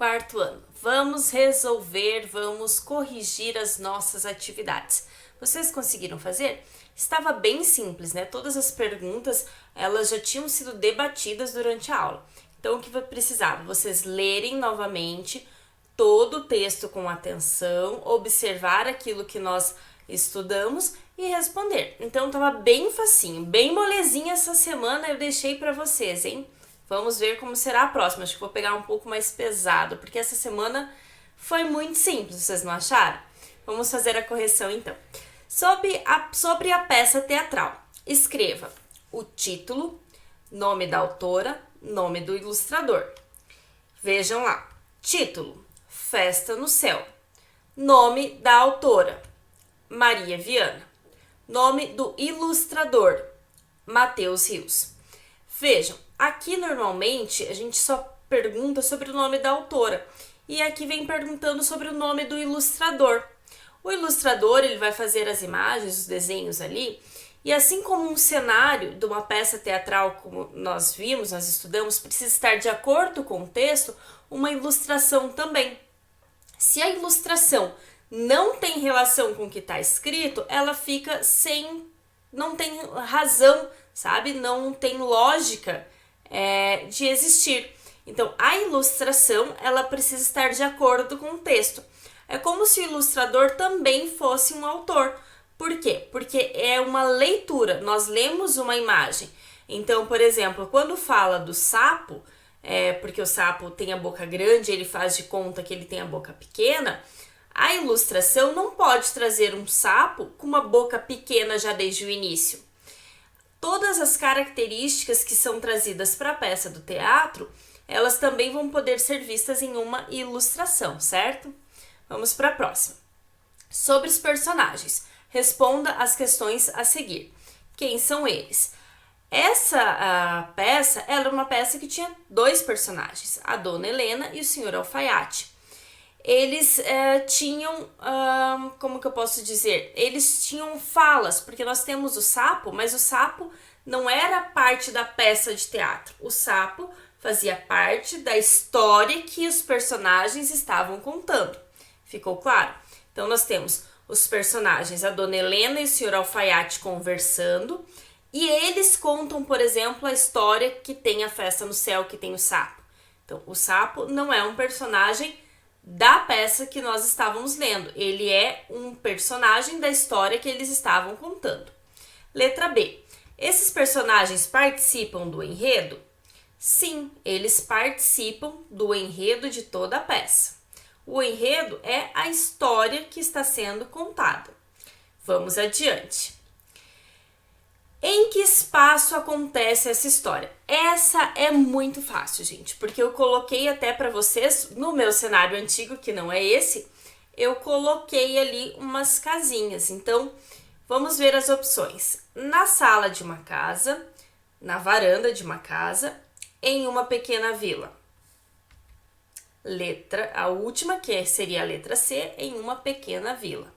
quarto ano. Vamos resolver, vamos corrigir as nossas atividades. Vocês conseguiram fazer? Estava bem simples, né? Todas as perguntas, elas já tinham sido debatidas durante a aula. Então, o que vai precisar? Vocês lerem novamente todo o texto com atenção, observar aquilo que nós estudamos e responder. Então, estava bem facinho, bem molezinha essa semana eu deixei para vocês, hein? Vamos ver como será a próxima. Acho que vou pegar um pouco mais pesado, porque essa semana foi muito simples, vocês não acharam? Vamos fazer a correção então. Sobre a peça teatral, escreva o título, nome da autora, nome do ilustrador. Vejam lá, título, Festa no Céu. Nome da autora, Maria Viana. Nome do ilustrador, Matheus Rios. Vejam, aqui normalmente a gente só pergunta sobre o nome da autora e aqui vem perguntando sobre o nome do ilustrador. O ilustrador, ele vai fazer as imagens, os desenhos ali, e assim como um cenário de uma peça teatral, como nós vimos, nós estudamos, precisa estar de acordo com o texto, uma ilustração também. Se a ilustração não tem relação com o que está escrito, ela fica não tem razão, sabe? Não tem lógica de existir. Então, a ilustração, ela precisa estar de acordo com o texto. É como se o ilustrador também fosse um autor. Por quê? Porque é uma leitura, nós lemos uma imagem. Então, por exemplo, quando fala do sapo, porque o sapo tem a boca grande, ele faz de conta que ele tem a boca pequena, a ilustração não pode trazer um sapo com uma boca pequena já desde o início. Todas as características que são trazidas para a peça do teatro, elas também vão poder ser vistas em uma ilustração, certo? Vamos para a próxima. Sobre os personagens, responda as questões a seguir. Quem são eles? Essa peça, ela era uma peça que tinha dois personagens, a Dona Helena e o Senhor Alfaiate. Eles tinham, como que eu posso dizer? Eles tinham falas, porque nós temos o sapo, mas o sapo não era parte da peça de teatro. O sapo fazia parte da história que os personagens estavam contando. Ficou claro? Então, nós temos os personagens, a Dona Helena e o Senhor Alfaiate conversando, e eles contam, por exemplo, a história que tem a festa no céu, que tem o sapo. Então, o sapo não é um personagem da peça que nós estávamos lendo. Ele é um personagem da história que eles estavam contando. Letra B. Esses personagens participam do enredo? Sim, eles participam do enredo de toda a peça. O enredo é a história que está sendo contada. Vamos adiante. Em que espaço acontece essa história? Essa é muito fácil, gente, porque eu coloquei até para vocês, no meu cenário antigo, que não é esse, eu coloquei ali umas casinhas. Então, vamos ver as opções. Na sala de uma casa, na varanda de uma casa, em uma pequena vila. A última, que seria a letra C, em uma pequena vila.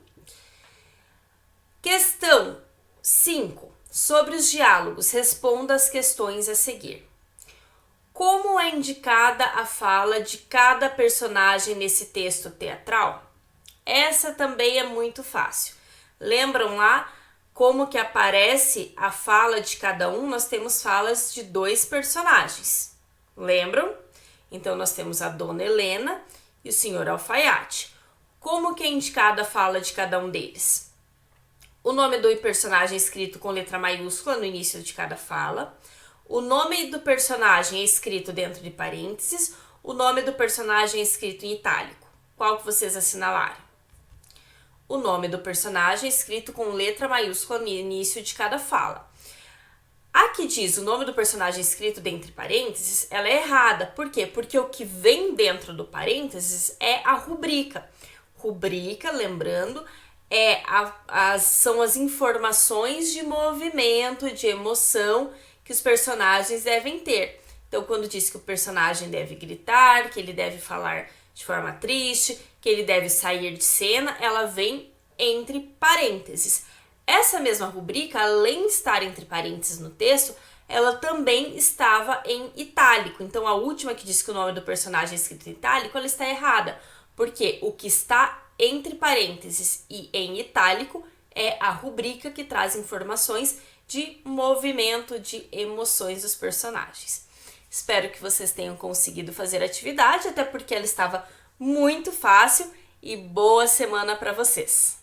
Questão 5. Sobre os diálogos, responda as questões a seguir. Como é indicada a fala de cada personagem nesse texto teatral? Essa também é muito fácil. Lembram lá como que aparece a fala de cada um? Nós temos falas de dois personagens. Lembram? Então, nós temos a Dona Helena e o Senhor Alfaiate. Como que é indicada a fala de cada um deles? O nome do personagem é escrito com letra maiúscula no início de cada fala. O nome do personagem é escrito dentro de parênteses. O nome do personagem é escrito em itálico. Qual que vocês assinalaram? O nome do personagem é escrito com letra maiúscula no início de cada fala. A que diz o nome do personagem escrito dentro de parênteses, ela é errada. Por quê? Porque o que vem dentro do parênteses é a rubrica. Rubrica, lembrando, são as informações de movimento, de emoção que os personagens devem ter. Então, quando diz que o personagem deve gritar, que ele deve falar de forma triste, que ele deve sair de cena, ela vem entre parênteses. Essa mesma rubrica, além de estar entre parênteses no texto, ela também estava em itálico. Então a última que diz que o nome do personagem é escrito em itálico, ela está errada, porque o que está entre parênteses e em itálico é a rubrica que traz informações de movimento, de emoções dos personagens. Espero que vocês tenham conseguido fazer a atividade, até porque ela estava muito fácil, e boa semana para vocês!